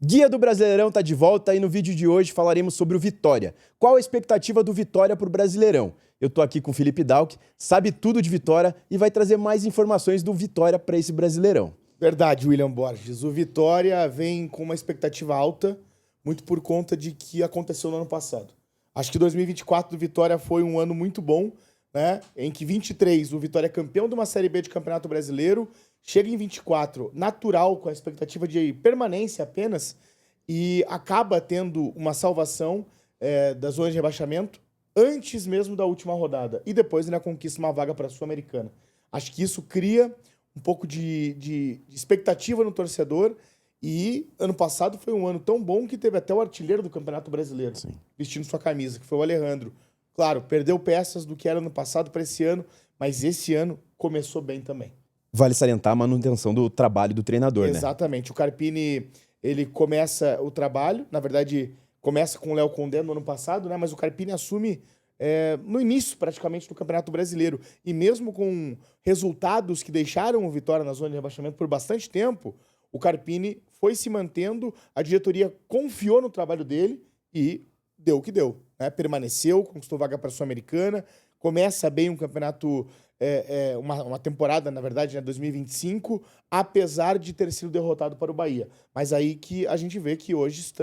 Guia do Brasileirão tá de volta e no vídeo de hoje falaremos sobre o Vitória. Qual a expectativa do Vitória para o Brasileirão? Eu tô aqui com o Felipe Dalk, sabe tudo de Vitória e vai trazer mais informações do Vitória para esse Brasileirão. Verdade, William Borges. O Vitória vem com uma expectativa alta, muito por conta de que aconteceu no ano passado. Acho que 2024 do Vitória foi um ano muito bom, né? Em que 23 o Vitória é campeão de uma Série B de Campeonato Brasileiro, chega em 24 natural, com a expectativa de permanência apenas, e acaba tendo uma salvação da zona de rebaixamento antes mesmo da última rodada. E depois ainda conquista uma vaga para a Sul-Americana. Acho que isso cria um pouco de expectativa no torcedor. E ano passado foi um ano tão bom que teve até o artilheiro do Campeonato Brasileiro vestindo sua camisa, que foi o Alejandro. Claro, perdeu peças do que era ano passado para esse ano, mas esse ano começou bem também. Vale salientar a manutenção do trabalho do treinador, né? Exatamente. O Carpini, ele começa o trabalho, na verdade, começa com o Léo Condé no ano passado, né? Mas o Carpini assume no início, praticamente, do Campeonato Brasileiro. E mesmo com resultados que deixaram o Vitória na zona de rebaixamento por bastante tempo, o Carpini foi se mantendo, a diretoria confiou no trabalho dele e deu o que deu, né? Permaneceu, conquistou vaga para a Sul-Americana, começa bem um campeonato, uma temporada, na verdade, né, 2025, apesar de ter sido derrotado para o Bahia. Mas aí que a gente vê que hoje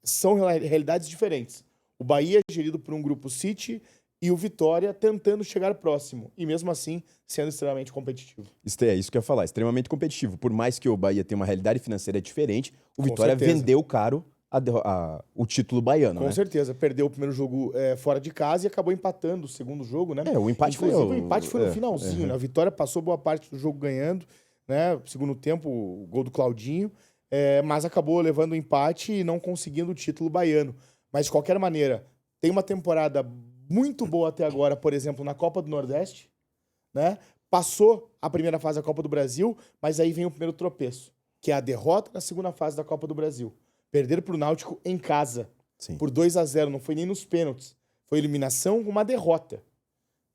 são realidades diferentes. O Bahia é gerido por um grupo City e o Vitória tentando chegar próximo. E mesmo assim, sendo extremamente competitivo. Isso que eu ia falar, extremamente competitivo. Por mais que o Bahia tenha uma realidade financeira diferente, o Com Vitória certeza. vendeu caro o título baiano, Com né? certeza. Perdeu o primeiro jogo fora de casa e acabou empatando o segundo jogo, né? O empate Inclusive, foi... o empate foi no finalzinho, né? A Vitória passou boa parte do jogo ganhando, né? Segundo tempo, o gol do Claudinho. Mas acabou levando o empate e não conseguindo o título baiano. Mas, de qualquer maneira, tem uma temporada muito boa até agora, por exemplo, na Copa do Nordeste, né? Passou a primeira fase da Copa do Brasil, mas aí vem o primeiro tropeço, que é a derrota na segunda fase da Copa do Brasil. Perder para o Náutico em casa, por 2-0, não foi nem nos pênaltis. Foi eliminação com uma derrota,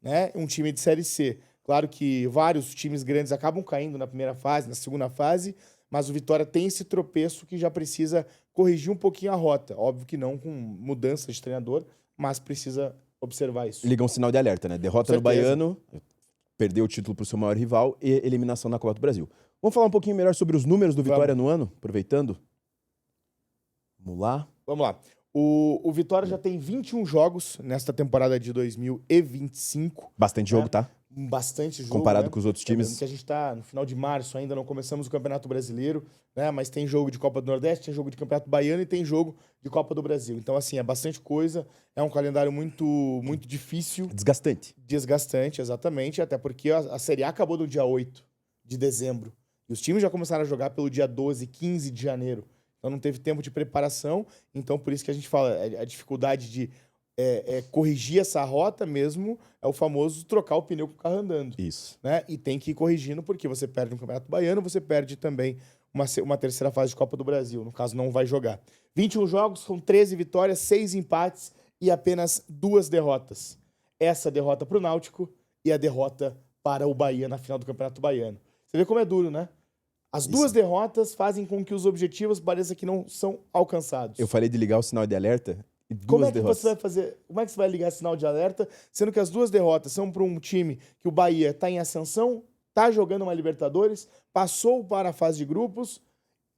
né? Um time de Série C. Claro que vários times grandes acabam caindo na primeira fase, na segunda fase, mas o Vitória tem esse tropeço que já precisa corrigir um pouquinho a rota. Óbvio que não com mudança de treinador, mas precisa observar isso. Liga um sinal de alerta, né? Derrota no Baiano, perdeu o título para o seu maior rival e eliminação na Copa do Brasil. Vamos falar um pouquinho melhor sobre os números do Vitória no ano, aproveitando? Vamos lá. Vamos lá. O Vitória já tem 21 jogos nesta temporada de 2025. Bastante jogo, tá? Bastante jogo. Comparado, né? com os outros times. Que a gente está no final de março, ainda não começamos o Campeonato Brasileiro, né? Mas tem jogo de Copa do Nordeste, tem jogo de Campeonato Baiano e tem jogo de Copa do Brasil. Então, assim, é bastante coisa. É um calendário muito, muito difícil. Desgastante. Desgastante, exatamente. Até porque a Série A acabou no dia 8 de dezembro. E os times já começaram a jogar pelo dia 12, 15 de janeiro. Então não teve tempo de preparação, então por isso que a gente fala, a dificuldade de corrigir essa rota mesmo é o famoso trocar o pneu com o carro andando. Isso. Né? E tem que ir corrigindo, porque você perde no Campeonato Baiano, você perde também uma terceira fase de Copa do Brasil, no caso não vai jogar. 21 jogos, com 13 vitórias, 6 empates e apenas 2 derrotas. Essa derrota para o Náutico e a derrota para o Bahia na final do Campeonato Baiano. Você vê como é duro, né? As duas derrotas fazem com que os objetivos pareçam que não são alcançados. Eu falei de ligar o sinal de alerta e Como é que derrotas. você vai fazer? Como é que você vai ligar sinal de alerta, sendo que as duas derrotas são para um time que o Bahia está em ascensão, está jogando uma Libertadores, passou para a fase de grupos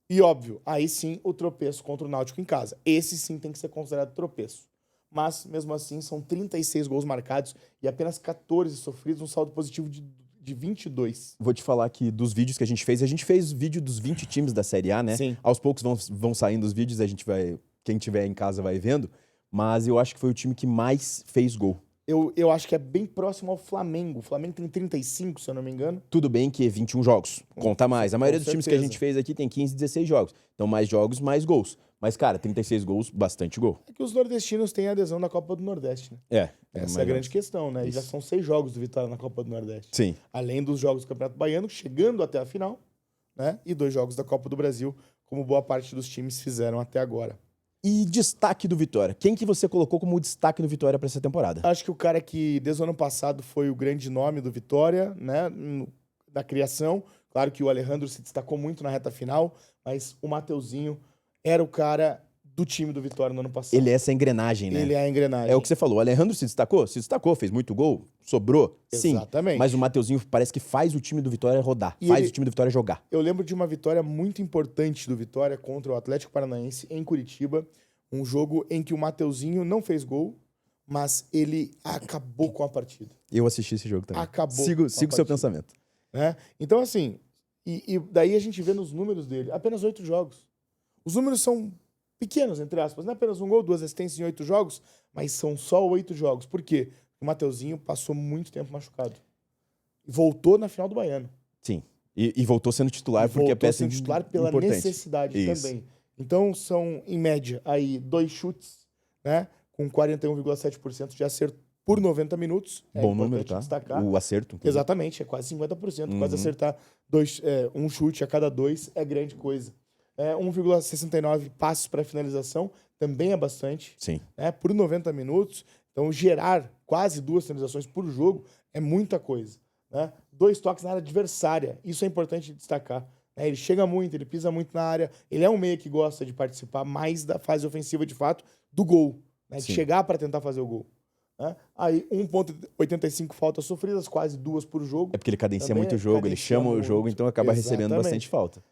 e, óbvio, aí sim o tropeço contra o Náutico em casa. Esse sim tem que ser considerado tropeço. Mas, mesmo assim, são 36 gols marcados e apenas 14 sofridos, um saldo positivo de 22. Vou te falar que dos vídeos que a gente fez vídeo dos 20 times da Série A, né? Sim. Aos poucos vão saindo os vídeos, quem tiver em casa vai vendo, mas eu acho que foi o time que mais fez gol. Eu acho que é bem próximo ao Flamengo. O Flamengo tem 35, se eu não me engano. Tudo bem que 21 jogos, conta mais. A maioria dos times que a gente fez aqui tem 15, 16 jogos. Então mais jogos, mais gols. Mas, cara, 36 gols, bastante gol. É que os nordestinos têm adesão na Copa do Nordeste, né? Essa é a grande questão, né? E já são 6 jogos do Vitória na Copa do Nordeste. Sim. Além dos jogos do Campeonato Baiano, chegando até a final, né? E 2 jogos da Copa do Brasil, como boa parte dos times fizeram até agora. E destaque do Vitória? Quem que você colocou como destaque do Vitória para essa temporada? Acho que o cara que, desde o ano passado, foi o grande nome do Vitória, né? Da criação. Claro que o Alejandro se destacou muito na reta final, mas o Mateuzinho era o cara do time do Vitória no ano passado. Ele é essa engrenagem, né? Ele é a engrenagem. É o que você falou. O Alejandro se destacou? Se destacou, fez muito gol, sobrou, sim. Exatamente. Mas o Mateuzinho parece que faz o time do Vitória rodar, E faz o time do Vitória jogar. Eu lembro de uma vitória muito importante do Vitória contra o Atlético Paranaense em Curitiba. Um jogo em que o Mateuzinho não fez gol, mas ele acabou com a partida. Eu assisti esse jogo também. Acabou. Sigo o seu pensamento. Né? Então, assim, e daí a gente vê nos números dele, apenas 8 jogos. Os números são pequenos, entre aspas. Não é apenas um gol, 2 assistências em 8 jogos, mas são só 8 jogos. Por quê? O Mateuzinho passou muito tempo machucado. Voltou na final do Baiano. Sim. E voltou sendo titular porque a peça sendo titular pela importante. necessidade Isso. também. Então, são, em média, aí 2 chutes, né? Com 41,7% de acerto por 90 minutos. Bom número, tá? Destacar. O acerto. Inclusive. Exatamente, é quase 50%. Quase acertar um chute a cada 2 é grande coisa. 1,69 passos para finalização também é bastante. Sim. Por 90 minutos. Então, gerar quase 2 finalizações por jogo é muita coisa. Né? 2 toques na área adversária. Isso é importante destacar. Ele chega muito, ele pisa muito na área. Ele é um meia que gosta de participar mais da fase ofensiva, de fato, do gol. Né? De chegar para tentar fazer o gol. Né? Aí, 1,85 faltas sofridas, quase 2 por jogo. É porque ele cadencia Também muito o jogo, ele chama o jogo, então acaba recebendo bastante falta.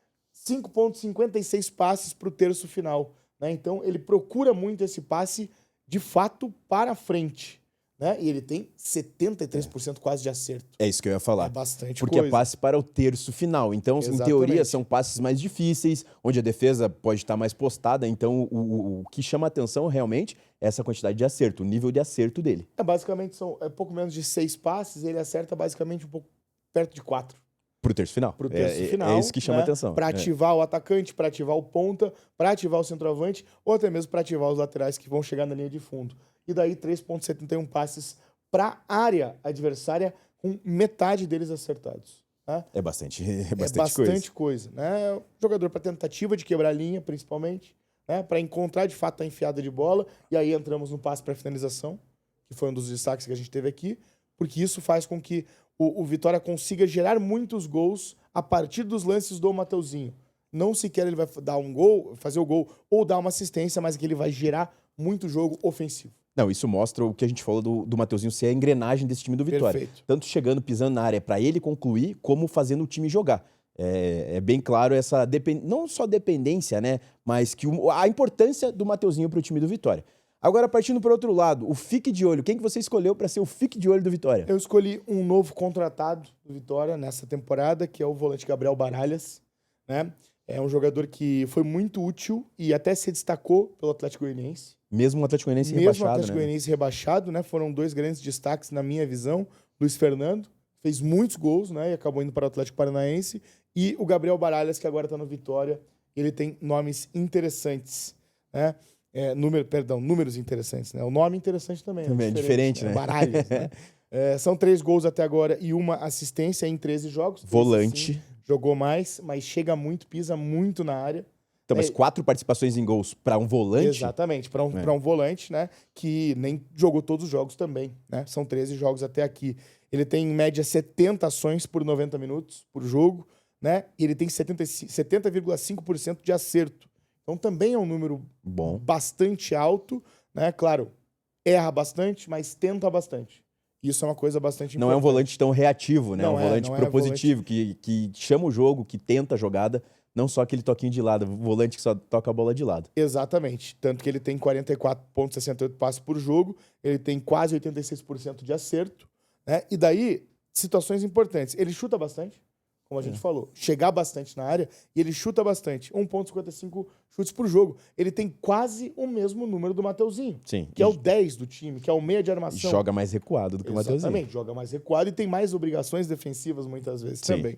5,56 passes para o terço final. Né? Então, ele procura muito esse passe, de fato, para frente. Né? E ele tem 73% quase de acerto. É isso que eu ia falar. É bastante porque coisa. é passe para o terço final. Então, em teoria, são passes mais difíceis, onde a defesa pode estar mais postada. Então, o que chama a atenção realmente é essa quantidade de acerto, o nível de acerto dele. Basicamente, são pouco menos de 6 passes, ele acerta basicamente um pouco perto de 4. Pro terço final. Pro terço final. É isso que chama a atenção. Para ativar o atacante, para ativar o ponta, para ativar o centroavante, ou até mesmo para ativar os laterais que vão chegar na linha de fundo. E daí 3,71 passes para a área adversária, com metade deles acertados. Né? É bastante coisa. Né? Jogador para tentativa de quebrar a linha, principalmente, né? Para encontrar de fato a enfiada de bola. E aí entramos no passe para finalização, que foi um dos destaques que a gente teve aqui, porque isso faz com que o Vitória consiga gerar muitos gols a partir dos lances do Mateuzinho. Não sequer ele vai dar um gol, fazer o gol ou dar uma assistência, mas que ele vai gerar muito jogo ofensivo. Não, isso mostra o que a gente falou do Mateuzinho ser a engrenagem desse time do Vitória. Perfeito. Tanto chegando, pisando na área para ele concluir, como fazendo o time jogar. É bem claro essa não só dependência, né? Mas que a importância do Mateuzinho para o time do Vitória. Agora, partindo para o outro lado, o fique de olho. Quem que você escolheu para ser o fique de olho do Vitória? Eu escolhi um novo contratado do Vitória nessa temporada, que é o volante Gabriel Baralhas. Né? É um jogador que foi muito útil e até se destacou pelo Atlético Goianiense. Mesmo o Atlético Goianiense rebaixado, Mesmo o Atlético Goianiense rebaixado, né? Foram 2 grandes destaques na minha visão. Luiz Fernando fez muitos gols, né? E acabou indo para o Atlético Paranaense. E o Gabriel Baralhas, que agora está no Vitória. Ele tem nomes interessantes, né? Números interessantes, né? O nome interessante também. Também é diferente, né? Baralhas, né? São 3 gols até agora e uma assistência em 13 jogos. Volante. Sim, jogou mais, mas chega muito, pisa muito na área. Então, mas 4 participações em gols para um volante? Exatamente, para um volante, né? Que nem jogou todos os jogos também, né? São 13 jogos até aqui. Ele tem, em média, 70 ações por 90 minutos por jogo, né? E ele tem 70,5% de acerto. Então também é um número bom, bastante alto, né? Claro, erra bastante, mas tenta bastante. Isso é uma coisa bastante importante. Não é um volante tão reativo, né? Não um volante propositivo, volante... que chama o jogo, que tenta a jogada, não só aquele toquinho de lado, volante que só toca a bola de lado. Exatamente. Tanto que ele tem 44,68 passes por jogo, ele tem quase 86% de acerto, né? E daí, situações importantes. Ele chuta bastante, como a gente falou, chegar bastante na área, e ele chuta bastante, 1,55 chutes por jogo. Ele tem quase o mesmo número do Mateuzinho, sim, que é o 10 do time, que é o meia de armação. Joga mais recuado do que o Mateuzinho. Exatamente, joga mais recuado e tem mais obrigações defensivas muitas vezes também.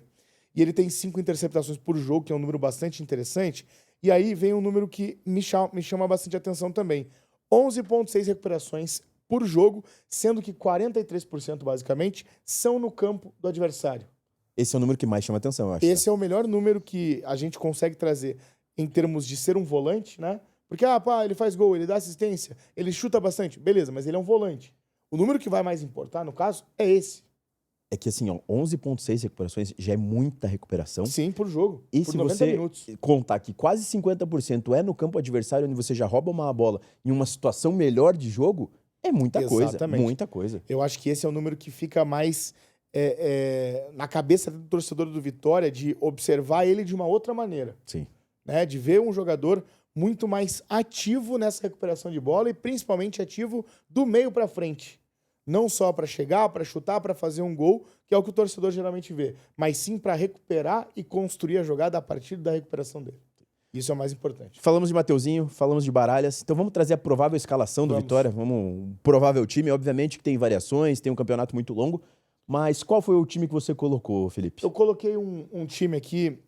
E ele tem 5 interceptações por jogo, que é um número bastante interessante. E aí vem um número que me chama bastante atenção também. 11,6 recuperações por jogo, sendo que 43% basicamente são no campo do adversário. Esse é o número que mais chama atenção, eu acho. Esse é o melhor número que a gente consegue trazer em termos de ser um volante, né? Porque, ele faz gol, ele dá assistência, ele chuta bastante. Beleza, mas ele é um volante. O número que vai mais importar, no caso, é esse. É que assim, ó, 11,6 recuperações já é muita recuperação. Sim, por jogo. E por se 90 você minutos. contar que quase 50% é no campo adversário, onde você já rouba uma bola em uma situação melhor de jogo, é muita coisa. Exatamente. Muita coisa. Eu acho que esse é o número que fica mais na cabeça do torcedor do Vitória, de observar ele de uma outra maneira. Sim. Né? De ver um jogador muito mais ativo nessa recuperação de bola e principalmente ativo do meio para frente. Não só para chegar, para chutar, para fazer um gol, que é o que o torcedor geralmente vê, mas sim para recuperar e construir a jogada a partir da recuperação dele. Isso é o mais importante. Falamos de Mateuzinho, falamos de Baralhas, então vamos trazer a provável escalação do Vitória, um provável time, obviamente que tem variações, tem um campeonato muito longo, mas qual foi o time que você colocou, Felipe? Eu coloquei um time aqui,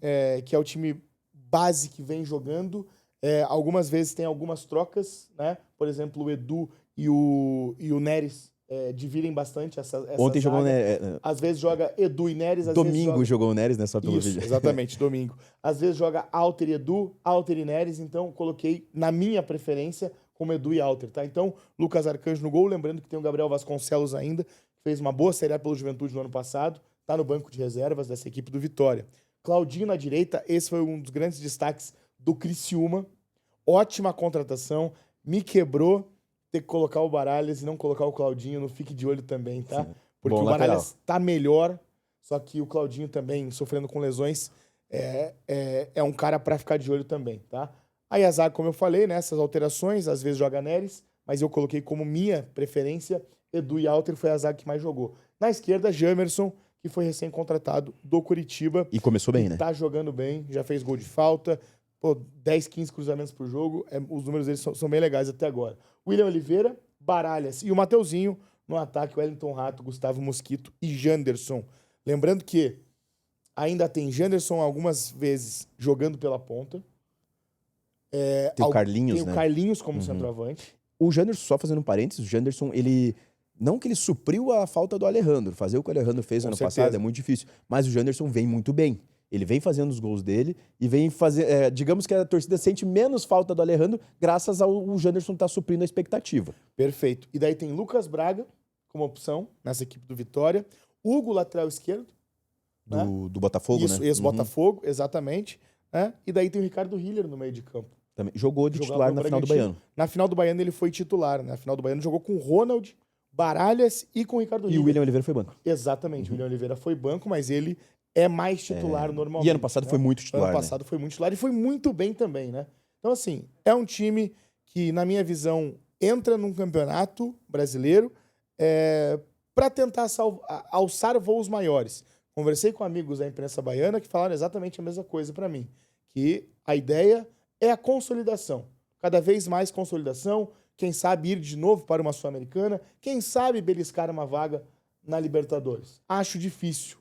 que é o time base que vem jogando, algumas vezes tem algumas trocas, né? Por exemplo, o Edu e o Neres dividem bastante essa Ontem jogou, né? Às vezes joga Edu e Neres. Domingo jogou o Neres, né? Só pelo Isso, vídeo. exatamente, domingo. Às vezes joga Alter e Edu, Alter e Neres, então coloquei na minha preferência como Edu e Alter, tá? Então, Lucas Arcanjo no gol, lembrando que tem o Gabriel Vasconcelos ainda, que fez uma boa Série A pelo Juventude no ano passado, tá no banco de reservas dessa equipe do Vitória. Claudinho na direita, esse foi um dos grandes destaques do Criciúma. Ótima contratação, me quebrou ter que colocar o Baralhas e não colocar o Claudinho, não fique de olho também, tá? Sim. Porque Bom, o Baralhas tá melhor, só que o Claudinho também sofrendo com lesões é um cara para ficar de olho também, tá? Aí a zaga, como eu falei, né, essas alterações, às vezes joga Neres, mas eu coloquei como minha preferência Edu e Alter, foi a zaga que mais jogou. Na esquerda, Jamerson, que foi recém-contratado do Curitiba. E começou bem, né? Tá jogando bem, já fez gol de falta, 10, 15 cruzamentos por jogo, os números deles são bem legais até agora. William Oliveira, Baralhas e o Mateuzinho no ataque, Wellington Rato, Gustavo Mosquito e Janderson. Lembrando que ainda tem Janderson algumas vezes jogando pela ponta. Tem o Carlinhos, tem né? o Carlinhos como centroavante. O Janderson, só fazendo um parênteses, o Janderson, não que ele supriu a falta do Alejandro. Fazer o que o Alejandro fez ano passado é muito difícil. Mas o Janderson vem muito bem. Ele vem fazendo os gols dele e vem fazer. Digamos que a torcida sente menos falta do Alejandro, graças ao Janderson estar suprindo a expectativa. Perfeito. E daí tem Lucas Braga como opção nessa equipe do Vitória. Hugo, lateral esquerdo. Do Botafogo, Isso, né? ex-Botafogo, exatamente. Né? E daí tem o Ricardo Hiller no meio de campo. Também. Jogou de titular na final do Baiano. Na final do Baiano ele foi titular. Na final do Baiano jogou com o Ronald, Baralhas e com o Ricardo Hiller. E o William Oliveira foi banco. Exatamente. O William Oliveira foi banco, mas ele é mais titular normalmente. E ano passado foi muito titular. Ano passado foi muito titular e foi muito bem também, né? Então, assim, é um time que, na minha visão, entra num campeonato brasileiro para tentar alçar voos maiores. Conversei com amigos da imprensa baiana que falaram exatamente a mesma coisa para mim. Que a ideia é a consolidação. Cada vez mais consolidação. Quem sabe ir de novo para uma Sul-Americana. Quem sabe beliscar uma vaga na Libertadores. Acho difícil.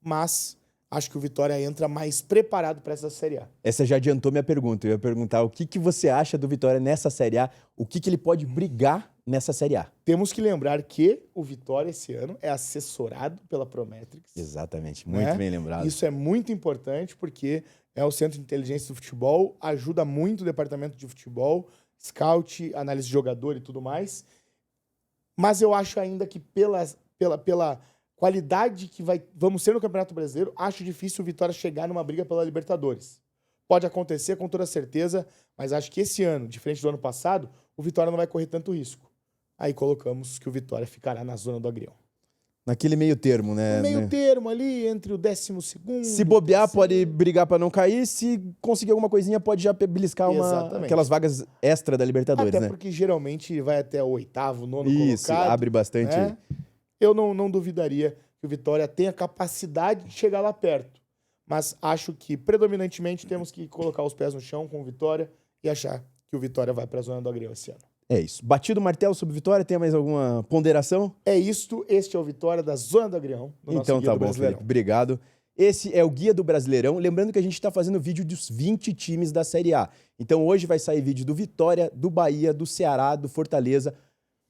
Mas acho que o Vitória entra mais preparado para essa Série A. Essa já adiantou minha pergunta. Eu ia perguntar o que você acha do Vitória nessa Série A, o que ele pode brigar nessa Série A. Temos que lembrar que o Vitória esse ano é assessorado pela Prometrics. Exatamente, muito bem lembrado. Isso é muito importante porque é o Centro de Inteligência do Futebol, ajuda muito o departamento de futebol, scout, análise de jogador e tudo mais. Mas eu acho ainda que pela qualidade que vamos ser no Campeonato Brasileiro, acho difícil o Vitória chegar numa briga pela Libertadores. Pode acontecer com toda certeza, mas acho que esse ano, diferente do ano passado, o Vitória não vai correr tanto risco. Aí colocamos que o Vitória ficará na zona do Agrião. Naquele meio termo, né? Meio termo ali, entre o 12º... Se bobear, pode brigar para não cair. Se conseguir alguma coisinha, pode já beliscar aquelas vagas extra da Libertadores, Até né? porque geralmente vai até o 8º, 9º Isso, colocado. abre bastante. Né? Eu não duvidaria que o Vitória tenha capacidade de chegar lá perto. Mas acho que, predominantemente, temos que colocar os pés no chão com o Vitória e achar que o Vitória vai para a zona do Agrião esse ano. É isso. Batido o martelo sobre Vitória, tem mais alguma ponderação? É isto, este é o Vitória da zona do Agrião. Então tá bom, Felipe, obrigado. Esse é o Guia do Brasileirão. Lembrando que a gente está fazendo vídeo dos 20 times da Série A. Então hoje vai sair vídeo do Vitória, do Bahia, do Ceará, do Fortaleza.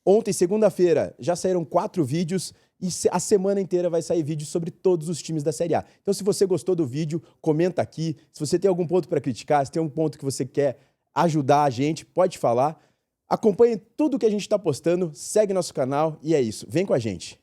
Ontem, segunda-feira, já saíram 4 vídeos e a semana inteira vai sair vídeo sobre todos os times da Série A. Então se você gostou do vídeo, comenta aqui. Se você tem algum ponto para criticar, se tem um ponto que você quer ajudar a gente, pode falar. Acompanhe tudo que a gente está postando, segue nosso canal e é isso. Vem com a gente.